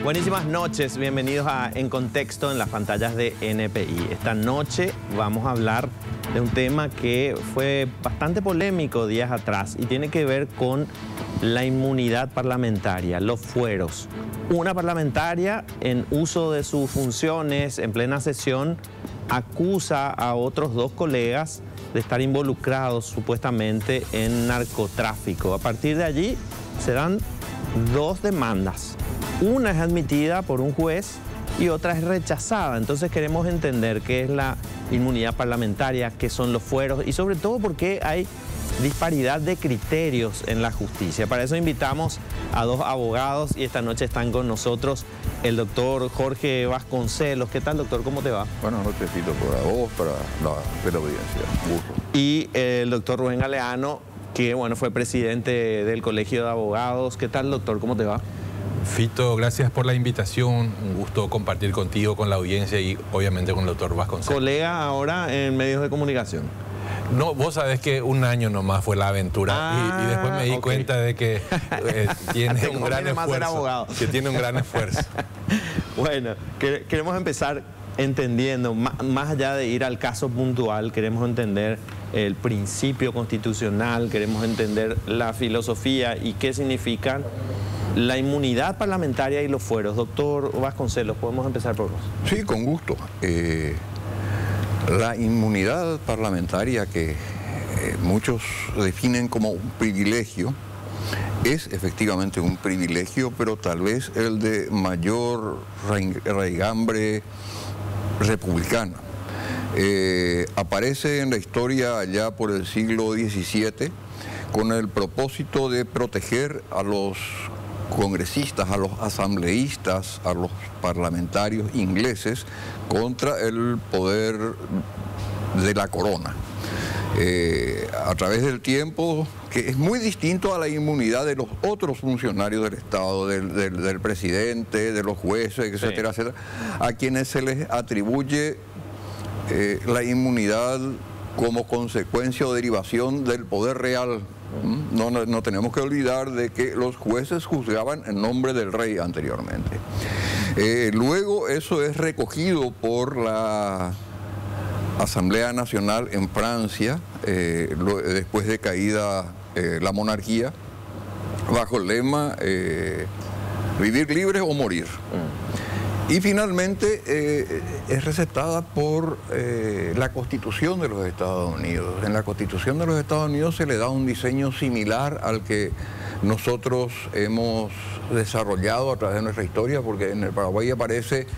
Buenísimas noches, bienvenidos a En Contexto en las pantallas de NPI. Esta noche vamos a hablar de un tema que fue bastante polémico días atrás y tiene que ver con la inmunidad parlamentaria, los fueros. Una parlamentaria en uso de sus funciones en plena sesión acusa a otros dos colegas de estar involucrados supuestamente en narcotráfico. A partir de allí se dan dos demandas. Una es admitida por un juez y otra es rechazada. Entonces queremos entender qué es la inmunidad parlamentaria, qué son los fueros y sobre todo por qué hay disparidad de criterios en la justicia. Para eso invitamos a dos abogados y esta noche están con nosotros el doctor Jorge Vasconcelos. ¿Qué tal, doctor? ¿Cómo te va? Buenas noches, Fito, para vos, para la teleaudiencia. Un gusto. Y el doctor Rubén Galeano, que bueno, fue presidente del Colegio de Abogados. ¿Qué tal, doctor? ¿Cómo te va? Fito, gracias por la invitación. Un gusto compartir contigo, con la audiencia y obviamente con el doctor Vasconcelos. Colega ahora en medios de comunicación. No, vos sabés que un año nomás fue la aventura y después me di cuenta de que tiene un gran esfuerzo. Que tiene un gran esfuerzo. Bueno, queremos empezar entendiendo, más allá de ir al caso puntual, queremos entender el principio constitucional, queremos entender la filosofía y qué significan la inmunidad parlamentaria y los fueros. Doctor Vasconcelos, ¿podemos empezar por vos? Sí, con gusto. La inmunidad parlamentaria que muchos definen como un privilegio, es efectivamente un privilegio, pero tal vez el de mayor raigambre republicana. Aparece en la historia allá por el siglo XVII con el propósito de proteger a los congresistas, a los asambleístas, a los parlamentarios ingleses contra el poder de la corona. A través del tiempo, que es muy distinto a la inmunidad de los otros funcionarios del Estado, del presidente, de los jueces, etcétera, etcétera, a quienes se les atribuye la inmunidad como consecuencia o derivación del poder real. No tenemos que olvidar de que los jueces juzgaban en nombre del rey anteriormente. Luego eso es recogido por la Asamblea Nacional en Francia, después de caída la monarquía, bajo el lema vivir libres o morir. Y finalmente es recetada por la Constitución de los Estados Unidos. En la Constitución de los Estados Unidos se le da un diseño similar al que nosotros hemos desarrollado a través de nuestra historia, porque en el Paraguay aparece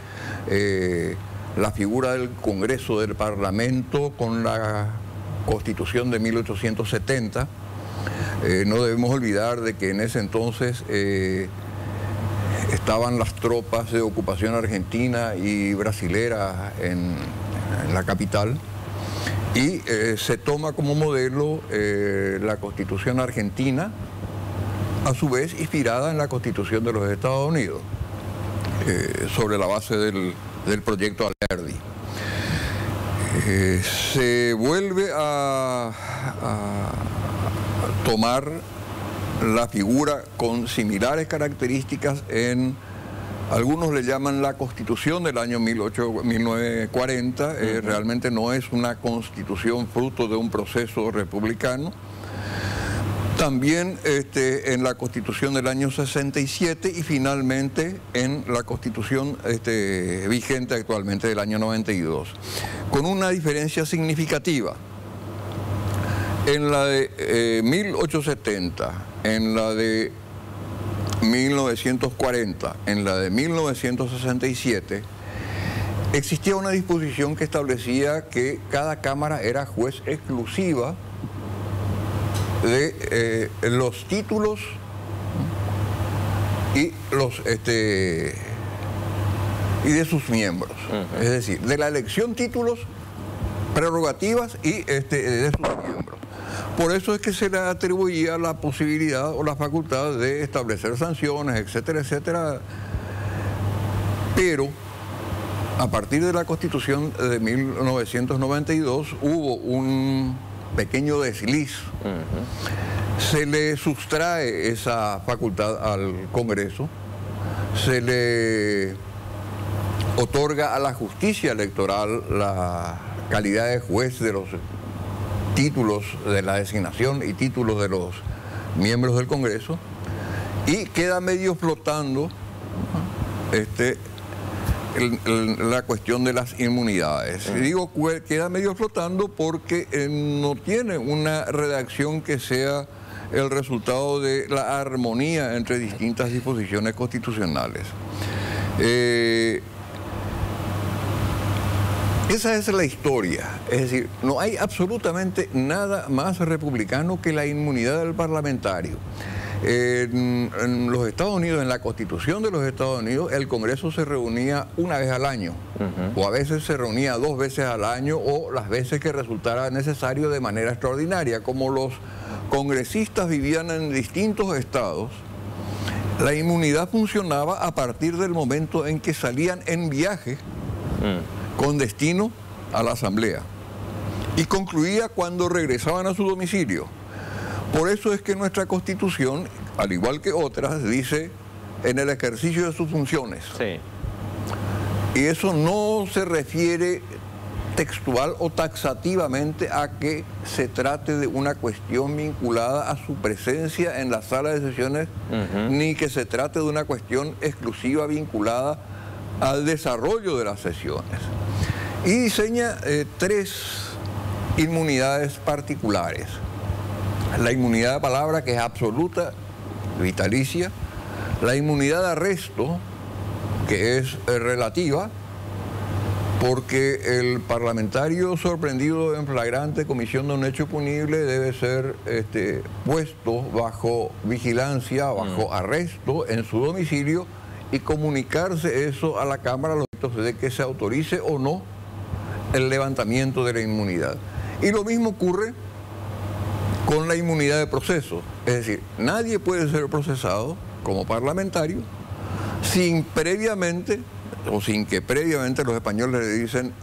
la figura del Congreso del Parlamento con la Constitución de 1870. No debemos olvidar de que en ese entonces estaban las tropas de ocupación argentina y brasilera en la capital y se toma como modelo la Constitución argentina, a su vez inspirada en la Constitución de los Estados Unidos, sobre la base del proyecto Alberdi. Se vuelve a tomar la figura con similares características en, algunos le llaman la Constitución del año 1940, realmente no es una constitución fruto de un proceso republicano. También en la Constitución del año 67 y finalmente en la Constitución vigente actualmente del año 92, con una diferencia significativa. En la de 1870, en la de 1940, en la de 1967, existía una disposición que establecía que cada Cámara era juez exclusiva de los títulos y de sus miembros. Es decir, de la elección, títulos, prerrogativas y de sus miembros. Por eso es que se le atribuía la posibilidad o la facultad de establecer sanciones, etcétera, etcétera. Pero a partir de la Constitución de 1992 hubo un pequeño desliz. Se le sustrae esa facultad al Congreso se le otorga a la justicia electoral la calidad de juez de los títulos de la designación y títulos de los miembros del Congreso, y queda medio flotando la cuestión de las inmunidades. Y digo queda medio flotando porque no tiene una redacción que sea el resultado de la armonía entre distintas disposiciones constitucionales. Esa es la historia. Es decir, no hay absolutamente nada más republicano que la inmunidad del parlamentario. En los Estados Unidos, en la Constitución de los Estados Unidos, el Congreso se reunía una vez al año, o a veces se reunía 2 veces al año, o las veces que resultara necesario de manera extraordinaria. Como los congresistas vivían en distintos estados, la inmunidad funcionaba a partir del momento en que salían en viaje con destino a la Asamblea, y concluía cuando regresaban a su domicilio. Por eso es que nuestra Constitución, al igual que otras, dice en el ejercicio de sus funciones. Sí. Y eso no se refiere textual o taxativamente a que se trate de una cuestión vinculada a su presencia en la sala de sesiones, ni que se trate de una cuestión exclusiva vinculada al desarrollo de las sesiones. Y diseña 3 inmunidades particulares. La inmunidad de palabra, que es absoluta, vitalicia; la inmunidad de arresto, que es relativa, porque el parlamentario sorprendido en flagrante comisión de un hecho punible debe ser puesto bajo vigilancia, bajo arresto en su domicilio, y comunicarse eso a la Cámara a los efectos de que se autorice o no el levantamiento de la inmunidad. Y lo mismo ocurre con la inmunidad de proceso. Es decir, nadie puede ser procesado como parlamentario sin previamente, o sin que previamente los españoles le dicen,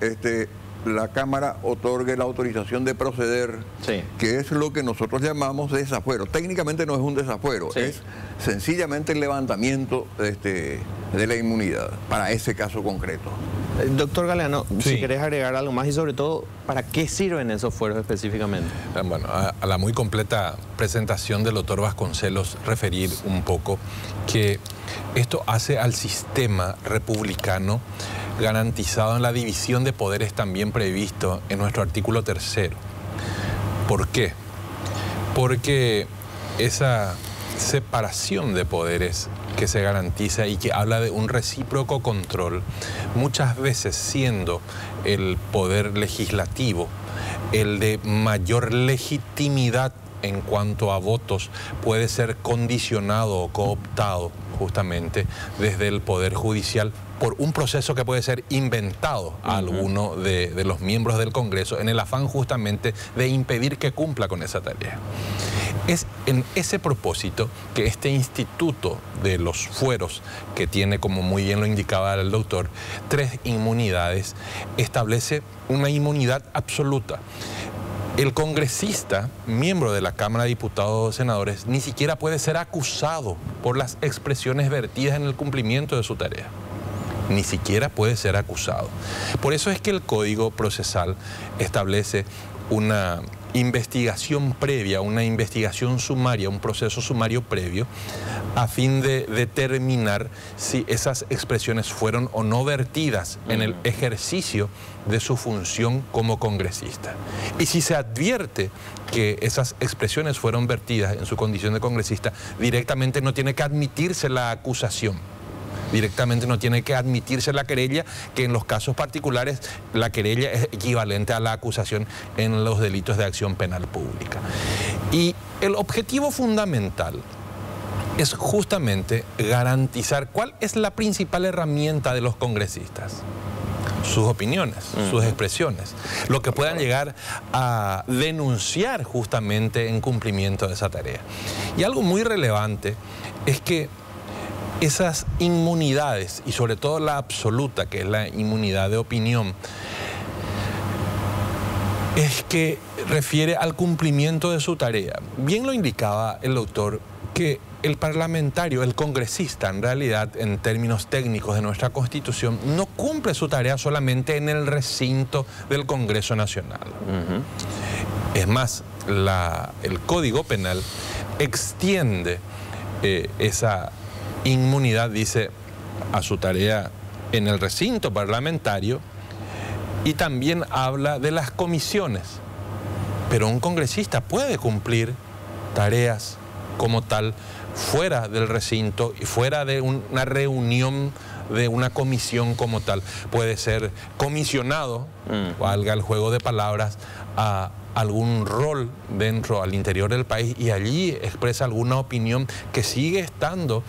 la Cámara otorgue la autorización de proceder, sí, que es lo que nosotros llamamos desafuero. Técnicamente no es un desafuero, sí, es sencillamente el levantamiento de la inmunidad para ese caso concreto. Doctor Galeano, sí, si querés agregar algo más, y sobre todo, ¿para qué sirven esos fueros específicamente? Bueno, a la muy completa presentación del doctor Vasconcelos, referir un poco que esto hace al sistema republicano garantizado en la división de poderes también previsto en nuestro artículo 3. ¿Por qué? Porque esa separación de poderes que se garantiza y que habla de un recíproco control, muchas veces siendo el poder legislativo el de mayor legitimidad en cuanto a votos, puede ser condicionado o cooptado justamente desde el Poder Judicial por un proceso que puede ser inventado a alguno de los miembros del Congreso en el afán justamente de impedir que cumpla con esa tarea. Es en ese propósito que este instituto de los fueros, que tiene, como muy bien lo indicaba el doctor, 3 inmunidades, establece una inmunidad absoluta. El congresista, miembro de la Cámara de Diputados o Senadores, ni siquiera puede ser acusado por las expresiones vertidas en el cumplimiento de su tarea. Ni siquiera puede ser acusado. Por eso es que el Código Procesal establece una investigación previa, una investigación sumaria, un proceso sumario previo, a fin de determinar si esas expresiones fueron o no vertidas en el ejercicio de su función como congresista. Y si se advierte que esas expresiones fueron vertidas en su condición de congresista, directamente no tiene que admitirse la acusación. Directamente no tiene que admitirse la querella, que en los casos particulares la querella es equivalente a la acusación en los delitos de acción penal pública. Y el objetivo fundamental es justamente garantizar cuál es la principal herramienta de los congresistas: sus opiniones, sus expresiones, lo que puedan llegar a denunciar justamente en cumplimiento de esa tarea. Y algo muy relevante es que esas inmunidades, y sobre todo la absoluta, que es la inmunidad de opinión, es que refiere al cumplimiento de su tarea. Bien lo indicaba el doctor, que el parlamentario, el congresista, en realidad, en términos técnicos de nuestra Constitución, no cumple su tarea solamente en el recinto del Congreso Nacional. Es más, el Código Penal extiende esa inmunidad, dice, a su tarea en el recinto parlamentario, y también habla de las comisiones. Pero un congresista puede cumplir tareas como tal fuera del recinto y fuera de una reunión de una comisión como tal. Puede ser comisionado, valga el juego de palabras, a algún rol dentro, al interior del país, y allí expresa alguna opinión que sigue estando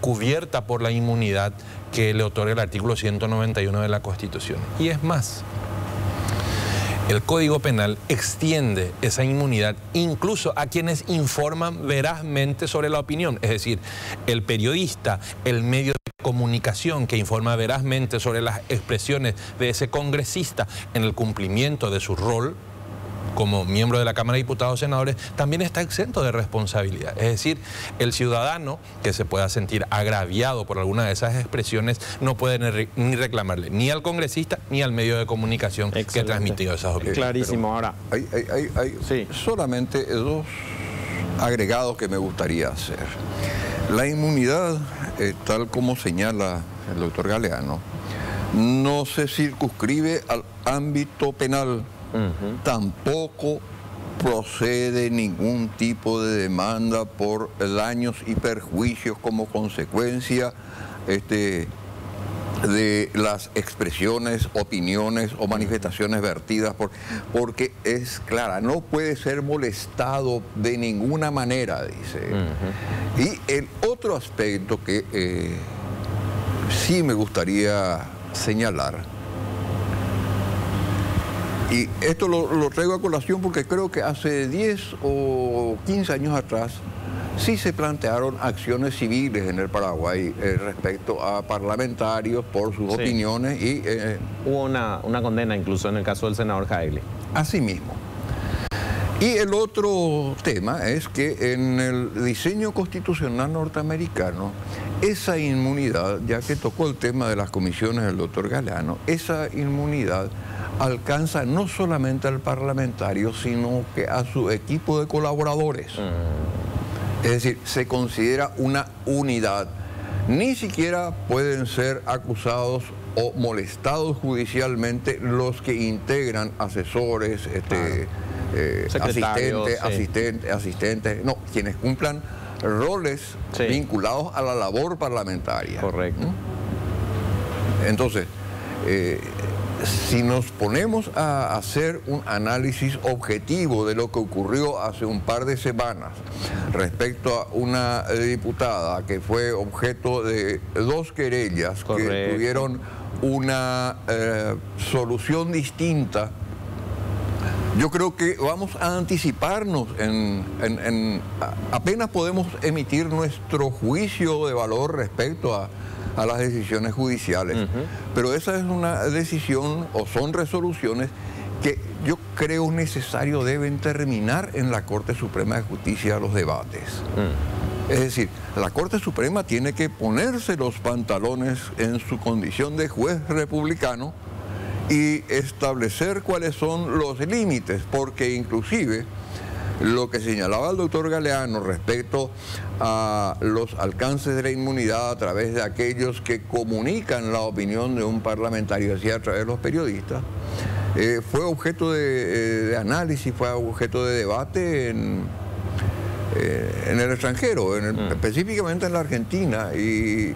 cubierta por la inmunidad que le otorga el artículo 191 de la Constitución. Y es más, el Código Penal extiende esa inmunidad incluso a quienes informan verazmente sobre la opinión. Es decir, el periodista, el medio de comunicación que informa verazmente sobre las expresiones de ese congresista en el cumplimiento de su rol como miembro de la Cámara de Diputados o Senadores, también está exento de responsabilidad. Es decir, el ciudadano que se pueda sentir agraviado por alguna de esas expresiones no puede ni reclamarle ni al congresista ni al medio de comunicación que ha transmitido esas opiniones. Clarísimo. Ahora, hay sí, solamente dos agregados que me gustaría hacer. La inmunidad, tal como señala el doctor Galeano, no se circunscribe al ámbito penal. Tampoco procede ningún tipo de demanda por daños y perjuicios como consecuencia de las expresiones, opiniones o manifestaciones vertidas porque es clara, no puede ser molestado de ninguna manera, dice. Y el otro aspecto que sí me gustaría señalar, y esto lo traigo a colación porque creo que hace 10 o 15 años atrás sí se plantearon acciones civiles en el Paraguay respecto a parlamentarios por sus opiniones y... hubo una condena incluso en el caso del senador Jaegli. Así mismo. Y el otro tema es que en el diseño constitucional norteamericano, esa inmunidad, ya que tocó el tema de las comisiones del doctor Galeano, esa inmunidad alcanza no solamente al parlamentario, sino que a su equipo de colaboradores. Es decir, se considera una unidad. Ni siquiera pueden ser acusados o molestados judicialmente los que integran asesores, asistentes, no, quienes cumplan roles vinculados a la labor parlamentaria. Correcto. Entonces, si nos ponemos a hacer un análisis objetivo de lo que ocurrió hace un par de semanas respecto a una diputada que fue objeto de 2 querellas que tuvieron una solución distinta, yo creo que vamos a anticiparnos apenas podemos emitir nuestro juicio de valor respecto a las decisiones judiciales. Pero esa es una decisión o son resoluciones que yo creo necesario deben terminar en la Corte Suprema de Justicia los debates. Es decir, la Corte Suprema tiene que ponerse los pantalones en su condición de juez republicano y establecer cuáles son los límites, porque inclusive lo que señalaba el doctor Galeano respecto a los alcances de la inmunidad a través de aquellos que comunican la opinión de un parlamentario, así a través de los periodistas, fue objeto de análisis, fue objeto de debate en el extranjero, específicamente en la Argentina, y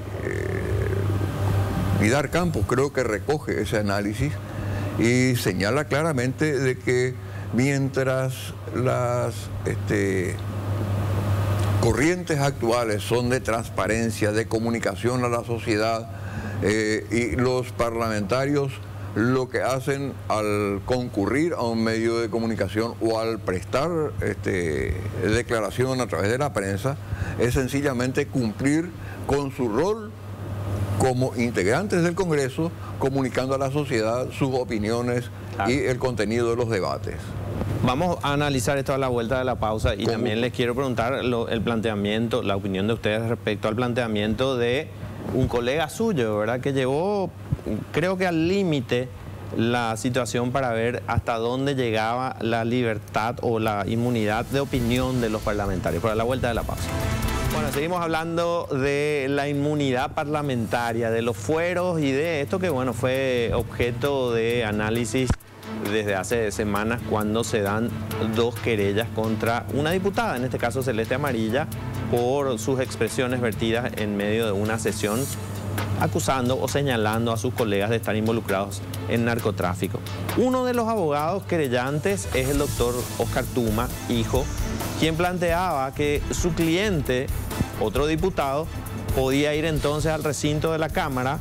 Vidar Campos creo que recoge ese análisis y señala claramente de que mientras las corrientes actuales son de transparencia, de comunicación a la sociedad, y los parlamentarios lo que hacen al concurrir a un medio de comunicación o al prestar declaración a través de la prensa es sencillamente cumplir con su rol como integrantes del Congreso, comunicando a la sociedad sus opiniones y el contenido de los debates. Vamos a analizar esto a la vuelta de la pausa y también les quiero preguntar el planteamiento, la opinión de ustedes respecto al planteamiento de un colega suyo, ¿verdad? Que llevó, creo que al límite, la situación para ver hasta dónde llegaba la libertad o la inmunidad de opinión de los parlamentarios. Por la vuelta de la pausa. Bueno, seguimos hablando de la inmunidad parlamentaria, de los fueros y de esto que, bueno, fue objeto de análisis desde hace semanas cuando se dan 2 querellas contra una diputada, en este caso Celeste Amarilla, por sus expresiones vertidas en medio de una sesión acusando o señalando a sus colegas de estar involucrados en narcotráfico. Uno de los abogados querellantes es el doctor Oscar Tuma, hijo, quien planteaba que su cliente, otro diputado, podía ir entonces al recinto de la Cámara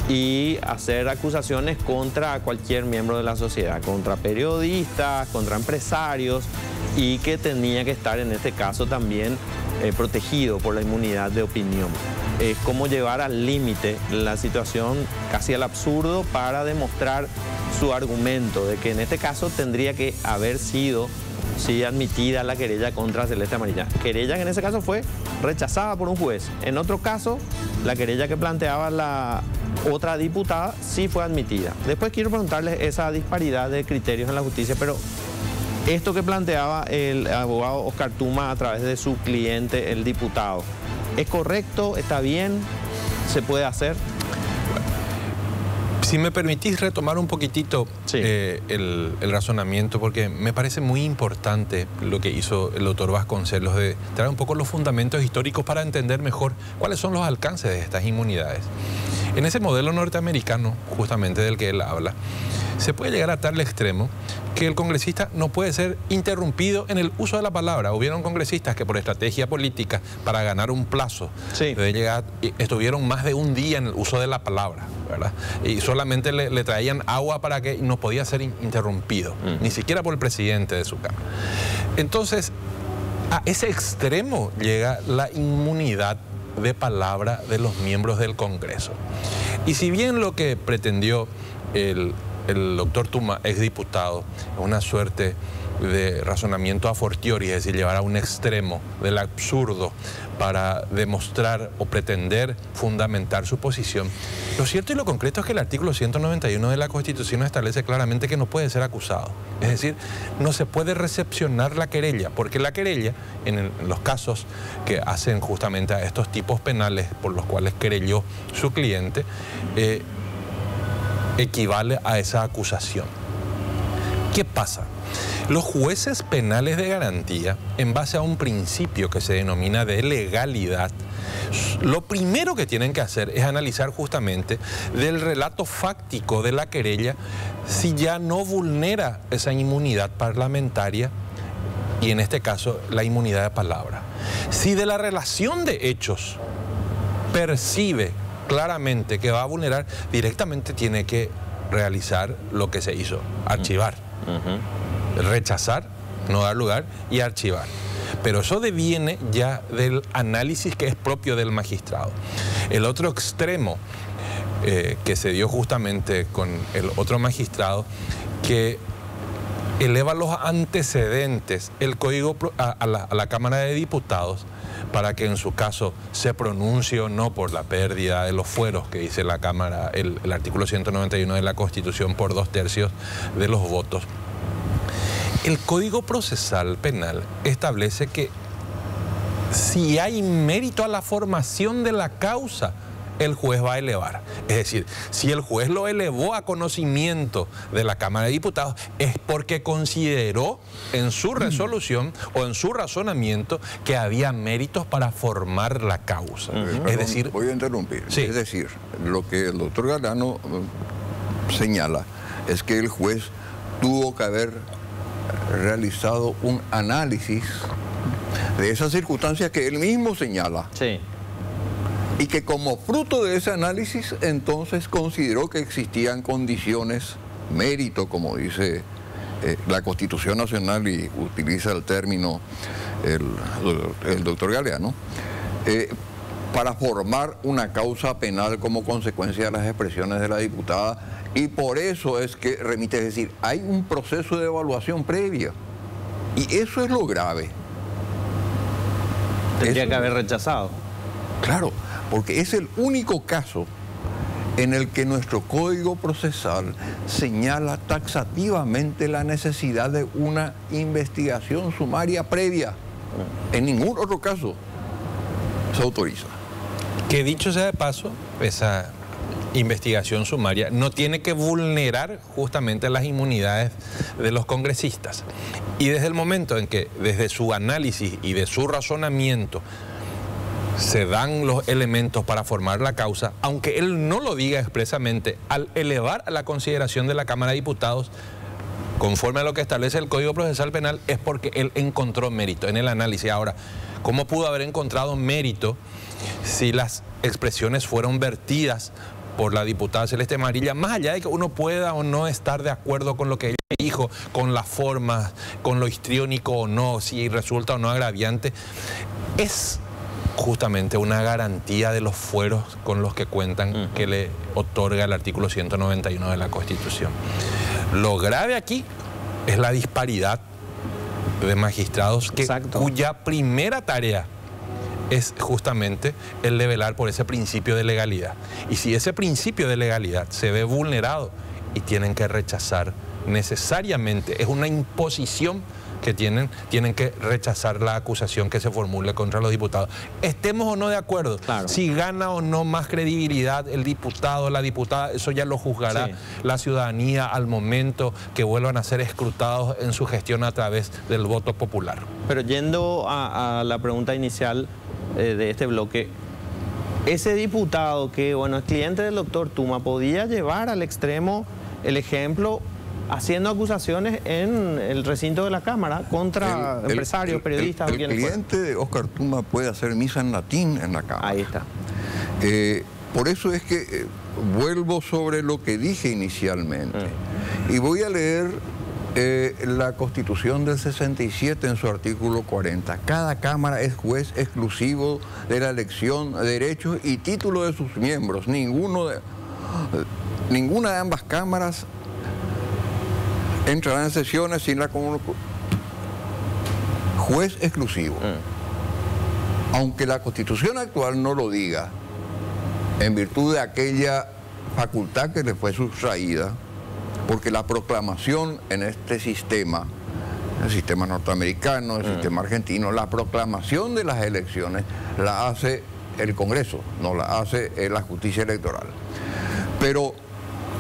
y hacer acusaciones contra cualquier miembro de la sociedad, contra periodistas, contra empresarios, y que tenía que estar en este caso también protegido por la inmunidad de opinión. Es como llevar al límite la situación, casi al absurdo, para demostrar su argumento de que en este caso tendría que haber sido admitida la querella contra Celeste Amarilla. Querella que en ese caso fue rechazada por un juez. En otro caso, la querella que planteaba la otra diputada sí fue admitida. Después quiero preguntarles esa disparidad de criterios en la justicia, pero esto que planteaba el abogado Oscar Tuma a través de su cliente, el diputado, ¿es correcto? ¿Está bien? ¿Se puede hacer? Si me permitís retomar un poquitito el razonamiento, porque me parece muy importante lo que hizo el doctor Vasconcelos de traer un poco los fundamentos históricos para entender mejor cuáles son los alcances de estas inmunidades. En ese modelo norteamericano, justamente del que él habla, se puede llegar a tal extremo que el congresista no puede ser interrumpido en el uso de la palabra. Hubieron congresistas que por estrategia política, para ganar un plazo, estuvieron más de un día en el uso de la palabra, ¿verdad? Y solamente le traían agua para que no podía ser interrumpido, ni siquiera por el presidente de su Cámara. Entonces, a ese extremo llega la inmunidad de palabra de los miembros del Congreso. Y si bien lo que pretendió el doctor Tuma, exdiputado, es una suerte de razonamiento a fortiori, es decir, llevar a un extremo del absurdo para demostrar o pretender fundamentar su posición, lo cierto y lo concreto es que el artículo 191 de la Constitución establece claramente que no puede ser acusado. Es decir, no se puede recepcionar la querella, porque la querella, en los casos que hacen justamente a estos tipos penales por los cuales querelló su cliente, equivale a esa acusación. ¿Qué pasa? Los jueces penales de garantía, en base a un principio que se denomina de legalidad, lo primero que tienen que hacer es analizar justamente del relato fáctico de la querella si ya no vulnera esa inmunidad parlamentaria y en este caso la inmunidad de palabra. Si de la relación de hechos percibe claramente que va a vulnerar, directamente tiene que realizar lo que se hizo, archivar, rechazar, no dar lugar y archivar. Pero eso deviene ya del análisis que es propio del magistrado. El otro extremo que se dio justamente con el otro magistrado, que eleva los antecedentes, el código a la Cámara de Diputados, para que en su caso se pronuncie o no por la pérdida de los fueros que dice la Cámara, el artículo 191 de la Constitución, por 2/3 de los votos. El Código Procesal Penal establece que si hay mérito a la formación de la causa, el juez va a elevar. Es decir, si el juez lo elevó a conocimiento de la Cámara de Diputados, es porque consideró en su resolución o en su razonamiento que había méritos para formar la causa. Es decir... Voy a interrumpir. Sí. Es decir, lo que el doctor Galeano señala es que el juez tuvo que haber realizado un análisis de esas circunstancias que él mismo señala. Sí. Y que como fruto de ese análisis, entonces consideró que existían condiciones, mérito, como dice la Constitución Nacional y utiliza el término el doctor Galeano, para formar una causa penal como consecuencia de las expresiones de la diputada. Y por eso es que remite, es decir, hay un proceso de evaluación previa. Y eso es lo grave. Tendría Eso- que haber rechazado. Claro, porque es el único caso en el que nuestro Código Procesal señala taxativamente la necesidad de una investigación sumaria previa. En ningún otro caso se autoriza. Que dicho sea de paso, esa investigación sumaria no tiene que vulnerar justamente las inmunidades de los congresistas. Y desde el momento en que, desde su análisis y de su razonamiento, se dan los elementos para formar la causa, aunque él no lo diga expresamente, al elevar a la consideración de la Cámara de Diputados, conforme a lo que establece el Código Procesal Penal, es porque él encontró mérito en el análisis. Ahora, ¿cómo pudo haber encontrado mérito si las expresiones fueron vertidas por la diputada Celeste Amarilla, más allá de que uno pueda o no estar de acuerdo con lo que ella dijo, con las formas, con lo histriónico o no, si resulta o no agraviante? Es justamente una garantía de los fueros con los que cuentan, que le otorga el artículo 191 de la Constitución. Lo grave aquí es la disparidad de magistrados cuya primera tarea es justamente el de velar por ese principio de legalidad. Y si ese principio de legalidad se ve vulnerado, y tienen que rechazar necesariamente, es una imposición que tienen que rechazar la acusación que se formule contra los diputados. Estemos o no de acuerdo, si gana o no más credibilidad el diputado o la diputada, eso ya lo juzgará la ciudadanía al momento que vuelvan a ser escrutados en su gestión a través del voto popular. Pero yendo a la pregunta inicial de este bloque, ese diputado que, bueno, es cliente del doctor Tuma, ¿podía llevar al extremo el ejemplo haciendo acusaciones en el recinto de la Cámara contra empresarios, periodistas? El cliente de Oscar Tuma puede hacer misa en latín en la Cámara. Ahí está. Por eso es que vuelvo sobre lo que dije inicialmente. Y voy a leer la Constitución del 67 en su artículo 40. Cada Cámara es juez exclusivo de la elección, derechos y títulos de sus miembros. Ninguna de ambas cámaras entrará en sesiones sin la juez exclusivo. Aunque la Constitución actual no lo diga, en virtud de aquella facultad que le fue sustraída, porque la proclamación en este sistema, el sistema norteamericano, el sistema argentino, la proclamación de las elecciones la hace el Congreso, no la hace la justicia electoral. Pero,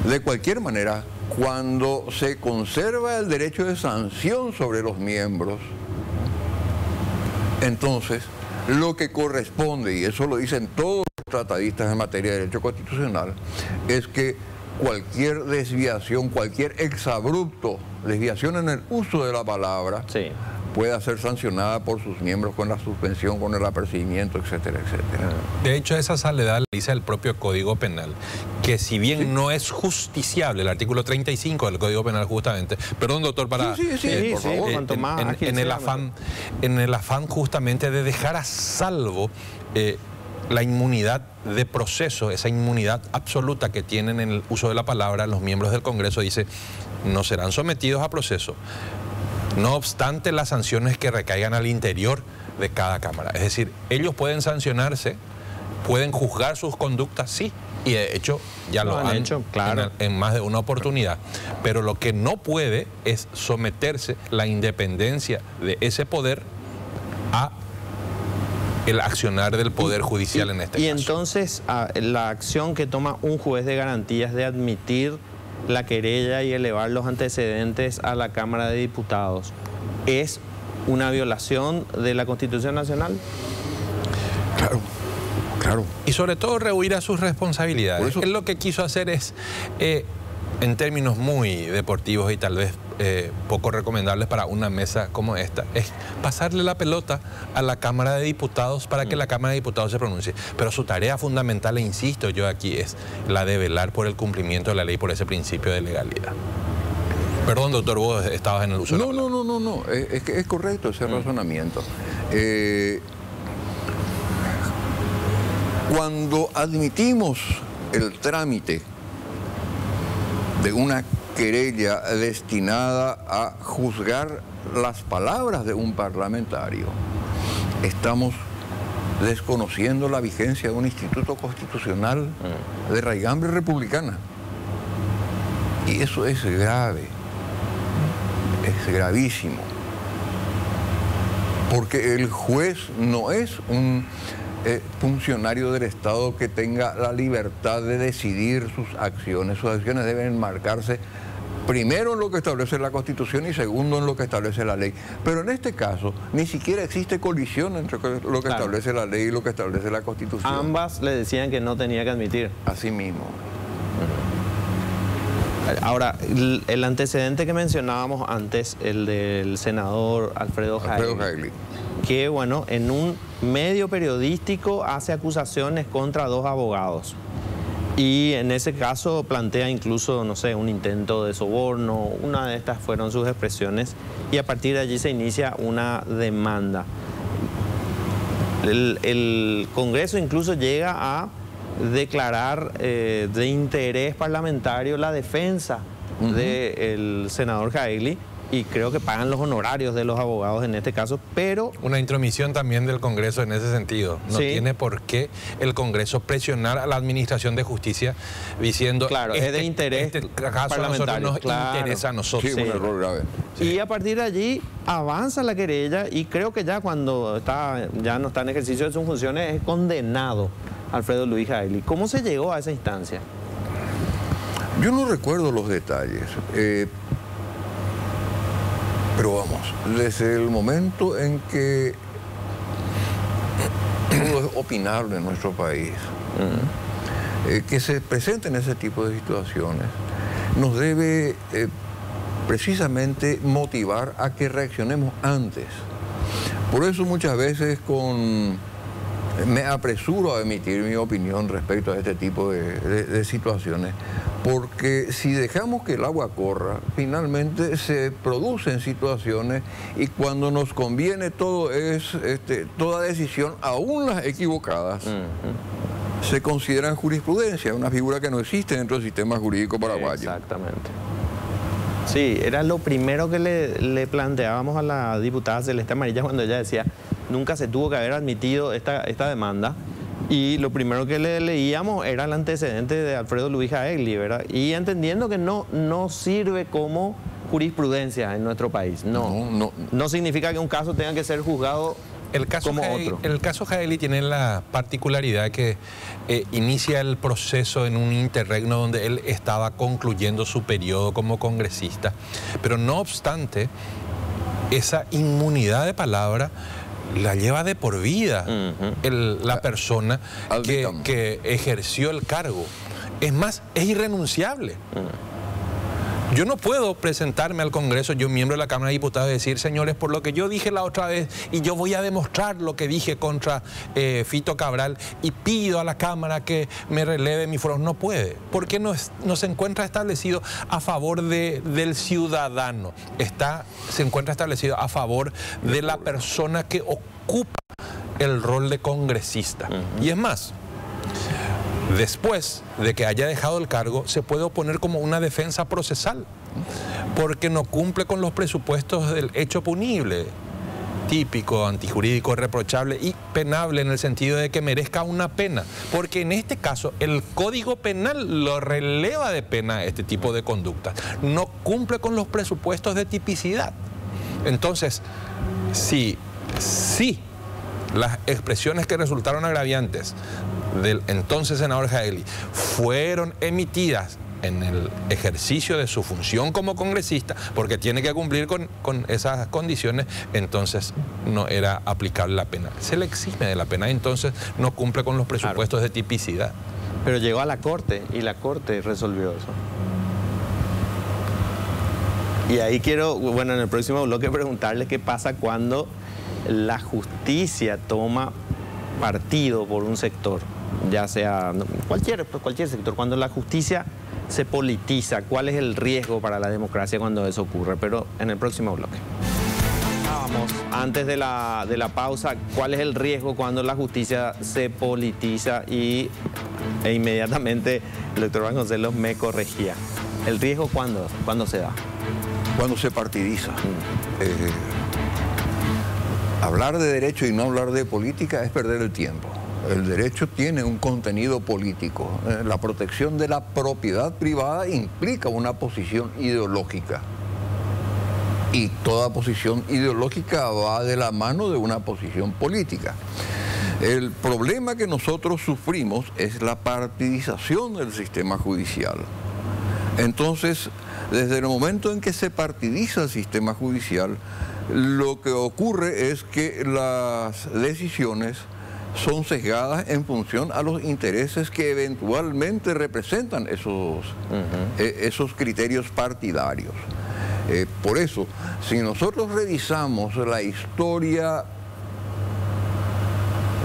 de cualquier manera, cuando se conserva el derecho de sanción sobre los miembros, entonces lo que corresponde, y eso lo dicen todos los tratadistas en materia de derecho constitucional, es que cualquier desviación, cualquier exabrupto, desviación en el uso de la palabra, pueda ser sancionada por sus miembros con la suspensión, con el apercibimiento, etcétera, etcétera. De hecho, esa salvedad le dice el propio Código Penal, que si bien no es justiciable, el artículo 35 del Código Penal justamente, perdón doctor, para por favor, cuanto más ágil en el afán justamente de dejar a salvo la inmunidad de proceso, esa inmunidad absoluta que tienen en el uso de la palabra los miembros del Congreso, dice, no serán sometidos a proceso, no obstante las sanciones que recaigan al interior de cada Cámara. Es decir, ellos pueden sancionarse, pueden juzgar sus conductas, sí, y de hecho ya lo han hecho, claro, en más de una oportunidad. Pero lo que no puede es someterse la independencia de ese poder a el accionar del Poder Judicial en este caso. Y entonces la acción que toma un juez de garantías de admitir la querella y elevar los antecedentes a la Cámara de Diputados, ¿es una violación de la Constitución Nacional? Claro, claro. Y sobre todo rehuir a sus responsabilidades. Él lo que quiso hacer es, en términos muy deportivos y tal vez poco recomendables para una mesa como esta, es pasarle la pelota a la Cámara de Diputados para que la Cámara de Diputados se pronuncie. Pero su tarea fundamental, e insisto yo aquí, es la de velar por el cumplimiento de la ley, por ese principio de legalidad. Perdón, doctor, vos estabas en el uso. No, es que es correcto ese razonamiento. Cuando admitimos el trámite de una querella destinada a juzgar las palabras de un parlamentario, estamos desconociendo la vigencia de un instituto constitucional de raigambre republicana. Y eso es grave, es gravísimo. Porque el juez no es un funcionario del Estado que tenga la libertad de decidir sus acciones. Sus acciones deben enmarcarse primero en lo que establece la Constitución y segundo en lo que establece la ley. Pero en este caso ni siquiera existe colisión entre lo que establece la ley y lo que establece la Constitución. Ambas le decían que no tenía que admitir. Así mismo. Ahora, el antecedente que mencionábamos antes, el del senador Alfredo Jaegli, que bueno, en un medio periodístico hace acusaciones contra 2 abogados. Y en ese caso plantea incluso, no sé, un intento de soborno. Una de estas fueron sus expresiones y a partir de allí se inicia una demanda. El Congreso incluso llega a declarar de interés parlamentario la defensa del senador Jaegli. Y creo que pagan los honorarios de los abogados en este caso, pero... Una intromisión también del Congreso en ese sentido. No tiene por qué el Congreso presionar a la Administración de Justicia diciendo... Claro, es de interés caso parlamentario. Nos interesa a nosotros. Sí, un error grave. Sí. Y a partir de allí avanza la querella y creo que ya cuando ya no está en ejercicio de sus funciones es condenado Alfredo Luis Jaegli. ¿Cómo se llegó a esa instancia? Yo no recuerdo los detalles. Pero vamos, desde el momento en que todo es opinable en nuestro país, que se presenten ese tipo de situaciones, nos debe precisamente motivar a que reaccionemos antes. Por eso muchas veces me apresuro a emitir mi opinión respecto a este tipo de situaciones, porque si dejamos que el agua corra, finalmente se producen situaciones y cuando nos conviene todo toda decisión, aún las equivocadas, se consideran jurisprudencia, una figura que no existe dentro del sistema jurídico paraguayo. Exactamente. Sí, era lo primero que le planteábamos a la diputada Celeste Amarilla cuando ella decía nunca se tuvo que haber admitido esta demanda. Y lo primero que le leíamos era el antecedente de Alfredo Luis Jaegli, ¿verdad? Y entendiendo que no sirve como jurisprudencia en nuestro país. No significa que un caso tenga que ser juzgado como otro. El caso Jaegli tiene la particularidad que inicia el proceso en un interregno donde él estaba concluyendo su periodo como congresista. Pero no obstante, esa inmunidad de palabra la lleva de por vida la persona que ejerció el cargo. Es más, es irrenunciable. Yo no puedo presentarme al Congreso, yo miembro de la Cámara de Diputados, y decir, señores, por lo que yo dije la otra vez, y yo voy a demostrar lo que dije contra Fito Cabral, y pido a la Cámara que me releve mi foro. No puede, porque no se encuentra establecido a favor del ciudadano. Se encuentra establecido a favor de la persona que ocupa el rol de congresista. Y es más, después de que haya dejado el cargo, se puede oponer como una defensa procesal, porque no cumple con los presupuestos del hecho punible, típico, antijurídico, reprochable y penable en el sentido de que merezca una pena, porque en este caso el Código Penal lo releva de pena a este tipo de conductas. No cumple con los presupuestos de tipicidad. Entonces, si las expresiones que resultaron agraviantes del entonces senador Jaegli fueron emitidas en el ejercicio de su función como congresista, porque tiene que cumplir con esas condiciones, entonces no era aplicable la pena. Se le exime de la pena, entonces no cumple con los presupuestos de tipicidad. Pero llegó a la Corte y la Corte resolvió eso. Y ahí quiero, bueno, en el próximo bloque preguntarle qué pasa cuando la justicia toma partido por un sector, ya sea cualquier sector, cuando la justicia se politiza, ¿cuál es el riesgo para la democracia cuando eso ocurre? Pero en el próximo bloque. Vamos, antes de la pausa, ¿cuál es el riesgo cuando la justicia se politiza? E inmediatamente el doctor Vasconcelos me corregía. ¿El riesgo cuándo se da? cuando se partidiza. Hablar de derecho y no hablar de política es perder el tiempo. El derecho tiene un contenido político. La protección de la propiedad privada implica una posición ideológica. Y toda posición ideológica va de la mano de una posición política. El problema que nosotros sufrimos es la partidización del sistema judicial. Entonces, desde el momento en que se partidiza el sistema judicial, lo que ocurre es que las decisiones son sesgadas en función a los intereses que eventualmente representan esos criterios partidarios. Por eso, si nosotros revisamos la historia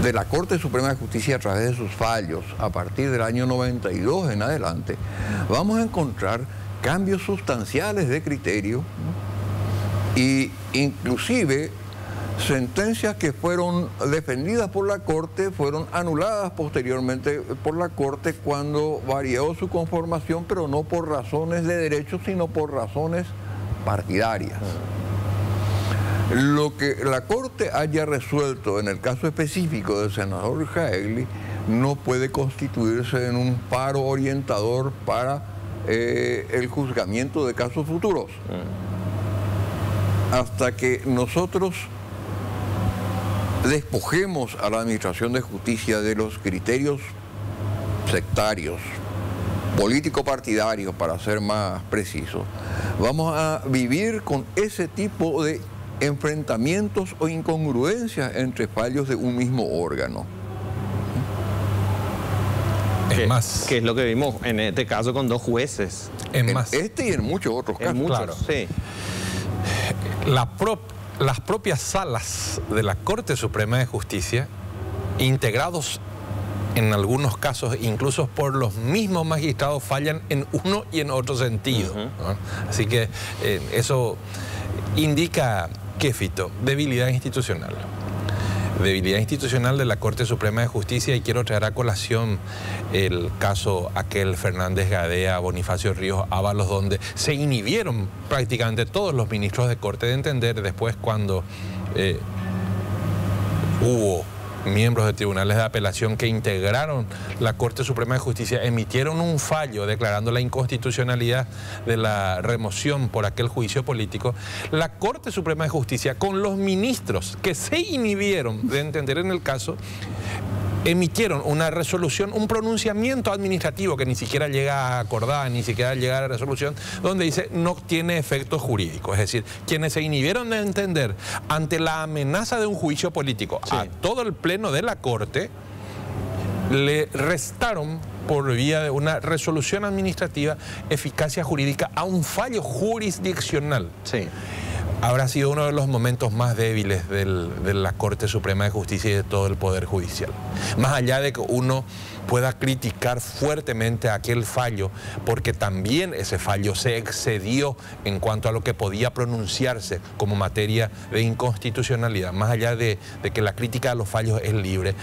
de la Corte Suprema de Justicia a través de sus fallos, a partir del año 92 en adelante, vamos a encontrar cambios sustanciales de criterio, ¿no? Y inclusive sentencias que fueron defendidas por la Corte fueron anuladas posteriormente por la Corte cuando varió su conformación, pero no por razones de derecho, sino por razones partidarias. Lo que la Corte haya resuelto en el caso específico del senador Jaegli no puede constituirse en un faro orientador para el juzgamiento de casos futuros. Hasta que nosotros despojemos a la Administración de Justicia de los criterios sectarios, político-partidarios, para ser más preciso, vamos a vivir con ese tipo de enfrentamientos o incongruencias entre fallos de un mismo órgano. Que es lo que vimos en este caso con dos jueces. En este y en muchos otros casos. Claro. Sí. Las propias salas de la Corte Suprema de Justicia, integrados en algunos casos incluso por los mismos magistrados, fallan en uno y en otro sentido, ¿no? Así que eso indica, ¿qué, Fito? Debilidad institucional. Debilidad institucional de la Corte Suprema de Justicia, y quiero traer a colación el caso aquel Fernández Gadea, Bonifacio Ríos Ábalos, donde se inhibieron prácticamente todos los ministros de Corte de entender después cuando hubo miembros de tribunales de apelación que integraron la Corte Suprema de Justicia, emitieron un fallo declarando la inconstitucionalidad de la remoción por aquel juicio político. La Corte Suprema de Justicia, con los ministros que se inhibieron de entender en el caso, emitieron una resolución, un pronunciamiento administrativo que ni siquiera llega a acordar, ni siquiera llega a la resolución, donde dice no tiene efectos jurídicos. Es decir, quienes se inhibieron de entender ante la amenaza de un juicio político a todo el pleno de la Corte, le restaron por vía de una resolución administrativa eficacia jurídica a un fallo jurisdiccional. Sí. Habrá sido uno de los momentos más débiles de la Corte Suprema de Justicia y de todo el Poder Judicial. Más allá de que uno pueda criticar fuertemente aquel fallo, porque también ese fallo se excedió en cuanto a lo que podía pronunciarse como materia de inconstitucionalidad, más allá de que la crítica a los fallos es libre,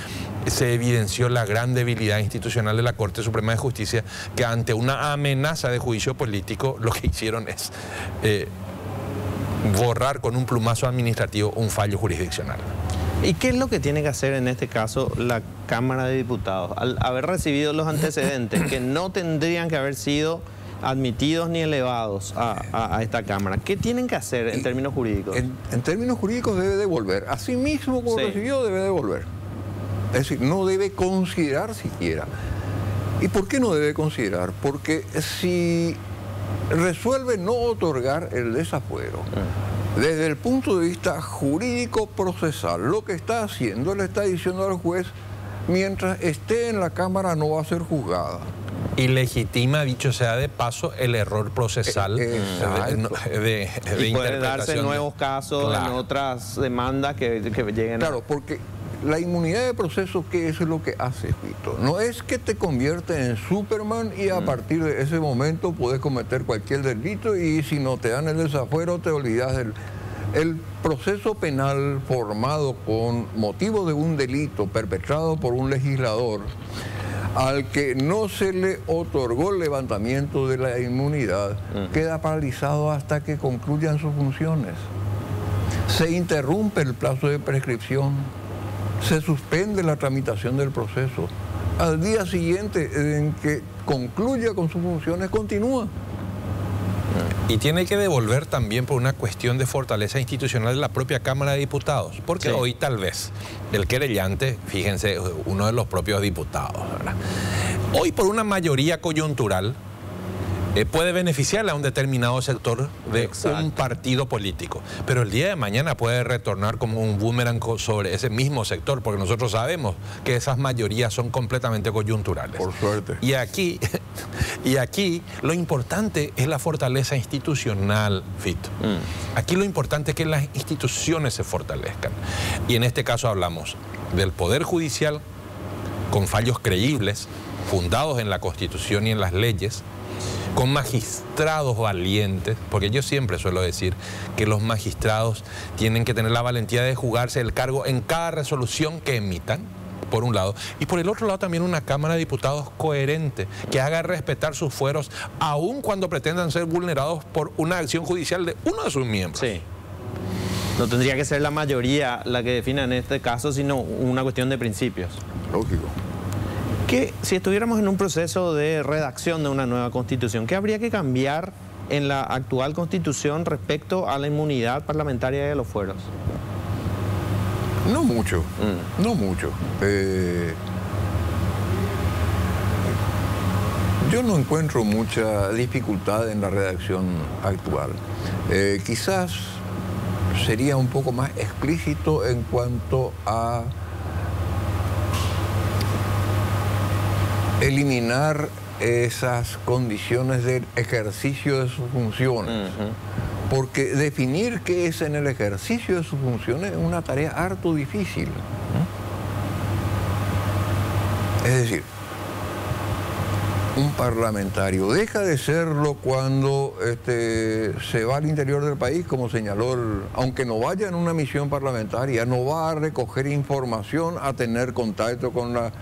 se evidenció la gran debilidad institucional de la Corte Suprema de Justicia, que ante una amenaza de juicio político lo que hicieron es borrar con un plumazo administrativo un fallo jurisdiccional. ¿Y qué es lo que tiene que hacer en este caso la Cámara de Diputados? Al haber recibido los antecedentes que no tendrían que haber sido admitidos ni elevados a esta Cámara, ¿qué tienen que hacer en términos jurídicos? En términos jurídicos debe devolver. Así mismo como recibió, debe devolver. Es decir, no debe considerar siquiera. ¿Y por qué no debe considerar? Porque si resuelve no otorgar el desafuero, desde el punto de vista jurídico-procesal, lo que está haciendo, le está diciendo al juez, mientras esté en la Cámara no va a ser juzgada. Y legitima, dicho sea de paso, el error procesal de y puede darse nuevos casos en otras demandas que lleguen. Claro, porque la inmunidad de proceso, ¿qué es lo que hace, Fito? No es que te convierte en Superman y a partir de ese momento puedes cometer cualquier delito y si no te dan el desafuero te olvidas del... El proceso penal formado con motivo de un delito perpetrado por un legislador al que no se le otorgó el levantamiento de la inmunidad, queda paralizado hasta que concluyan sus funciones. Se interrumpe el plazo de prescripción, se suspende la tramitación del proceso. Al día siguiente en que concluya con sus funciones, continúa. Y tiene que devolver también por una cuestión de fortaleza institucional de la propia Cámara de Diputados, porque hoy tal vez el querellante, fíjense, uno de los propios diputados, ¿verdad? Hoy por una mayoría coyuntural puede beneficiarle a un determinado sector de un partido político, pero el día de mañana puede retornar como un boomerang sobre ese mismo sector, porque nosotros sabemos que esas mayorías son completamente coyunturales. Por suerte. Y aquí lo importante es la fortaleza institucional, Fito. Aquí lo importante es que las instituciones se fortalezcan. Y en este caso hablamos del Poder Judicial con fallos creíbles, fundados en la Constitución y en las leyes, con magistrados valientes, porque yo siempre suelo decir que los magistrados tienen que tener la valentía de jugarse el cargo en cada resolución que emitan, por un lado, y por el otro lado también una Cámara de Diputados coherente, que haga respetar sus fueros, aun cuando pretendan ser vulnerados por una acción judicial de uno de sus miembros. Sí. No tendría que ser la mayoría la que defina en este caso, sino una cuestión de principios. Lógico. Que si estuviéramos en un proceso de redacción de una nueva constitución, ¿qué habría que cambiar en la actual constitución respecto a la inmunidad parlamentaria de los fueros? No mucho, no mucho. Yo no encuentro mucha dificultad en la redacción actual. Quizás sería un poco más explícito en cuanto a eliminar esas condiciones del ejercicio de sus funciones. Porque definir qué es en el ejercicio de sus funciones es una tarea harto difícil. Es decir, un parlamentario deja de serlo cuando se va al interior del país, como señaló, aunque no vaya en una misión parlamentaria, no va a recoger información, a tener contacto con la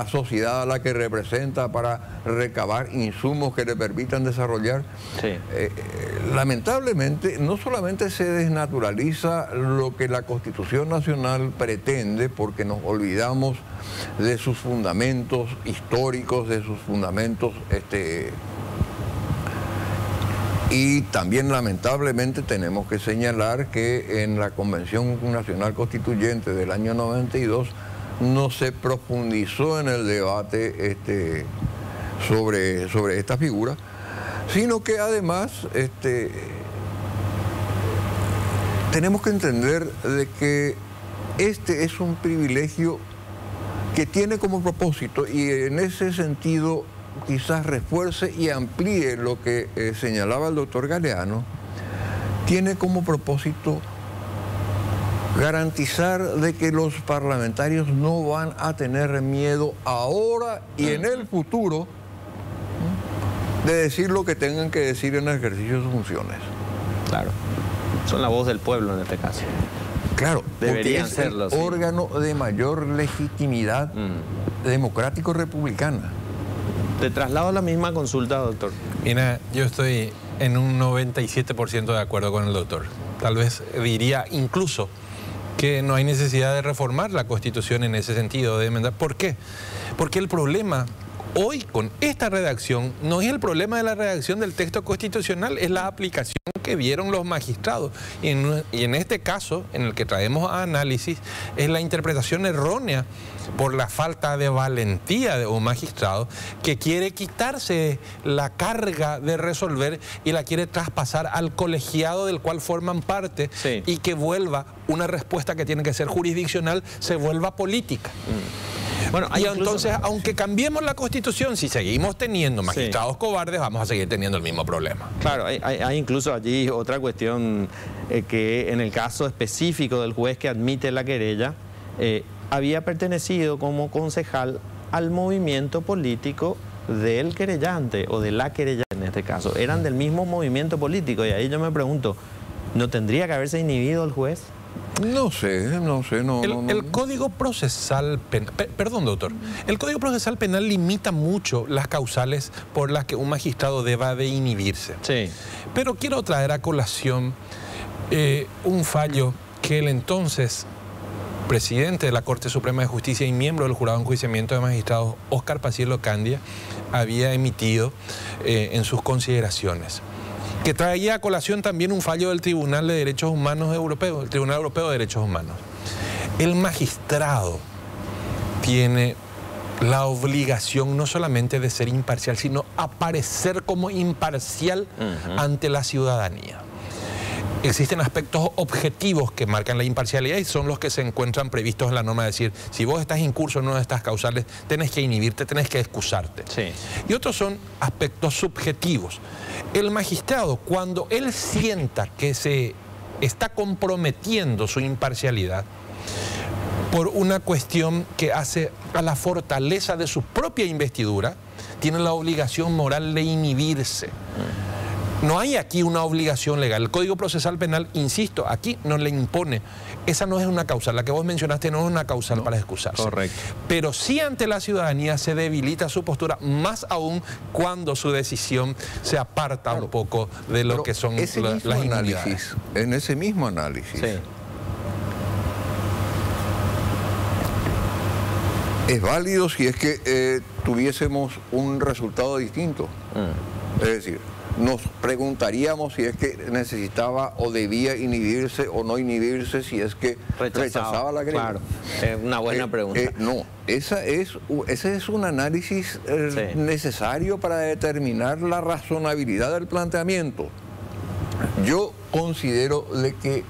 sociedad a la que representa para recabar insumos que le permitan desarrollar. Lamentablemente, no solamente se desnaturaliza lo que la Constitución Nacional pretende, porque nos olvidamos de sus fundamentos históricos, de sus fundamentos y también lamentablemente tenemos que señalar que en la Convención Nacional Constituyente del año 92 no se profundizó en el debate sobre esta figura, sino que además tenemos que entender de que este es un privilegio que tiene como propósito, y en ese sentido quizás refuerce y amplíe lo que señalaba el doctor Galeano, tiene como propósito garantizar de que los parlamentarios no van a tener miedo ahora y en el futuro de decir lo que tengan que decir en el ejercicio de sus funciones. Claro, son la voz del pueblo en este caso. Claro, deberían serlo, el órgano de mayor legitimidad democrático-republicana. Te traslado a la misma consulta, doctor. Mira, yo estoy en un 97% de acuerdo con el doctor. Tal vez diría incluso que no hay necesidad de reformar la Constitución en ese sentido, de enmendar. ¿Por qué? Porque el problema hoy con esta redacción no es el problema de la redacción del texto constitucional, es la aplicación que vieron los magistrados. Y en este caso, en el que traemos a análisis, es la interpretación errónea por la falta de valentía de un magistrado que quiere quitarse la carga de resolver y la quiere traspasar al colegiado del cual forman parte, y que vuelva una respuesta que tiene que ser jurisdiccional, se vuelva política. Bueno, y entonces, aunque cambiemos la Constitución, si seguimos teniendo magistrados cobardes, vamos a seguir teniendo el mismo problema. Claro, hay incluso allí otra cuestión, que en el caso específico del juez que admite la querella, había pertenecido como concejal al movimiento político del querellante o de la querellante en este caso. Eran del mismo movimiento político, y ahí yo me pregunto, ¿no tendría que haberse inhibido el juez? No sé. El Código Procesal Penal, perdón, doctor, el Código Procesal Penal limita mucho las causales por las que un magistrado deba de inhibirse. Sí. Pero quiero traer a colación un fallo que el entonces presidente de la Corte Suprema de Justicia y miembro del Jurado de Enjuiciamiento de Magistrados, Óscar Paciello Candia, había emitido en sus consideraciones, que traía a colación también un fallo del Tribunal de Derechos Humanos Europeo, el Tribunal Europeo de Derechos Humanos. El magistrado tiene la obligación no solamente de ser imparcial, sino aparecer como imparcial ante la ciudadanía. Existen aspectos objetivos que marcan la imparcialidad y son los que se encuentran previstos en la norma, de decir, si vos estás incurso en una de estas causales, tenés que inhibirte, tenés que excusarte. Sí. Y otros son aspectos subjetivos. El magistrado, cuando él sienta que se está comprometiendo su imparcialidad por una cuestión que hace a la fortaleza de su propia investidura, tiene la obligación moral de inhibirse. No hay aquí una obligación legal. El Código Procesal Penal, insisto, aquí no le impone. Esa no es una causal. La que vos mencionaste no es una causal para excusarse. Correcto. Pero sí ante la ciudadanía se debilita su postura, más aún cuando su decisión se aparta un poco de lo que son las inmunidades. En ese mismo análisis, Sí. es válido si es que tuviésemos un resultado distinto. Es decir, nos preguntaríamos si es que necesitaba o debía inhibirse o no inhibirse, si es que rechazaba la querella. Claro, es una buena pregunta. No, ese es un análisis necesario para determinar la razonabilidad del planteamiento. Yo considero de que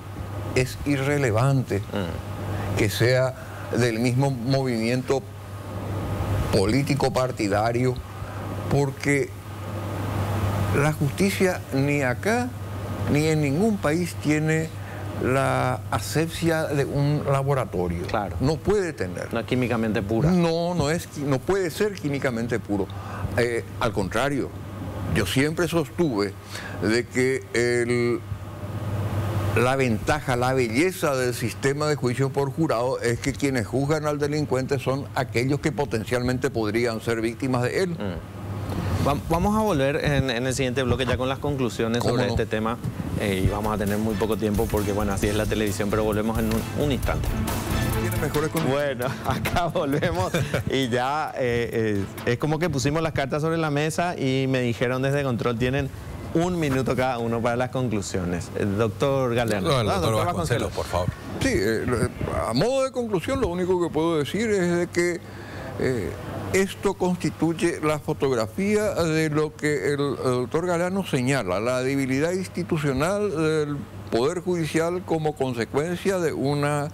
es irrelevante que sea del mismo movimiento político partidario, porque la justicia ni acá ni en ningún país tiene la asepsia de un laboratorio. Claro. No puede tener. No es químicamente pura. No puede ser químicamente puro. Al contrario, yo siempre sostuve de que la ventaja, la belleza del sistema de juicio por jurado es que quienes juzgan al delincuente son aquellos que potencialmente podrían ser víctimas de él. Vamos a volver en el siguiente bloque ya con las conclusiones sobre este tema y vamos a tener muy poco tiempo porque, bueno, así es la televisión, pero volvemos en un instante. Tiene mejores condiciones. Bueno, acá volvemos y ya es como que pusimos las cartas sobre la mesa y me dijeron desde control, tienen 1 minuto cada uno para las conclusiones. El doctor Galeano. No, el doctor Vasconcelos, por favor. Sí, a modo de conclusión, lo único que puedo decir es de que esto constituye la fotografía de lo que el doctor Galeano señala, la debilidad institucional del Poder Judicial como consecuencia de una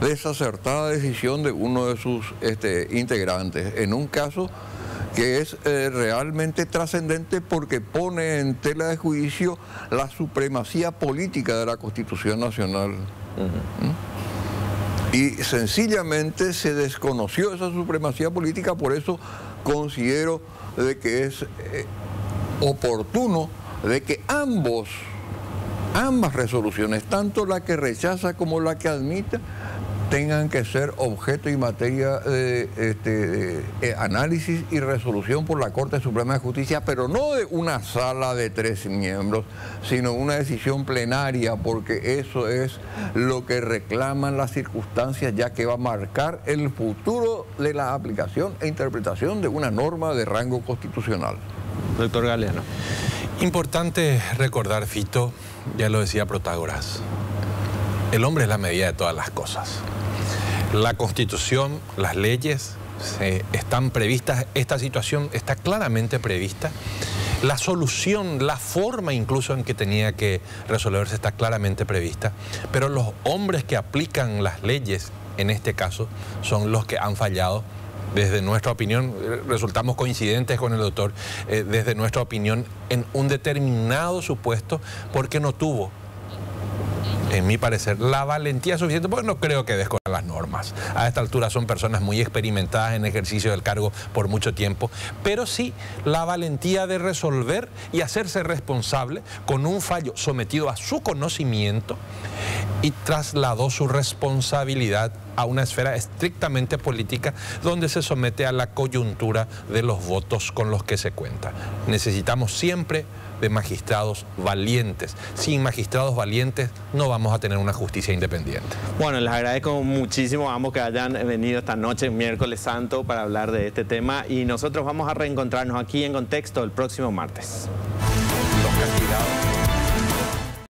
desacertada decisión de uno de sus integrantes, en un caso que es realmente trascendente porque pone en tela de juicio la supremacía política de la Constitución Nacional. Y sencillamente se desconoció esa supremacía política, por eso considero de que es oportuno de que ambas resoluciones, tanto la que rechaza como la que admite, tengan que ser objeto y materia de análisis y resolución por la Corte Suprema de Justicia, pero no de una sala de 3 miembros, sino una decisión plenaria, porque eso es lo que reclaman las circunstancias, ya que va a marcar el futuro de la aplicación e interpretación de una norma de rango constitucional. Doctor Galeano. Importante recordar, Fito, ya lo decía Protágoras, el hombre es la medida de todas las cosas. La Constitución, las leyes están previstas, esta situación está claramente prevista. La solución, la forma incluso en que tenía que resolverse está claramente prevista. Pero los hombres que aplican las leyes, en este caso, son los que han fallado. Desde nuestra opinión, resultamos coincidentes con el doctor, desde nuestra opinión, en un determinado supuesto, porque no tuvo, en mi parecer, la valentía suficiente, porque no creo que desconozcan las normas. A esta altura son personas muy experimentadas en ejercicio del cargo por mucho tiempo, pero sí la valentía de resolver y hacerse responsable con un fallo sometido a su conocimiento y trasladó su responsabilidad a una esfera estrictamente política donde se somete a la coyuntura de los votos con los que se cuenta. Necesitamos siempre de magistrados valientes. Sin magistrados valientes no vamos a tener una justicia independiente. Bueno, les agradezco muchísimo a ambos que hayan venido esta noche, miércoles santo, para hablar de este tema, y nosotros vamos a reencontrarnos aquí en Contexto el próximo martes. Los castigados.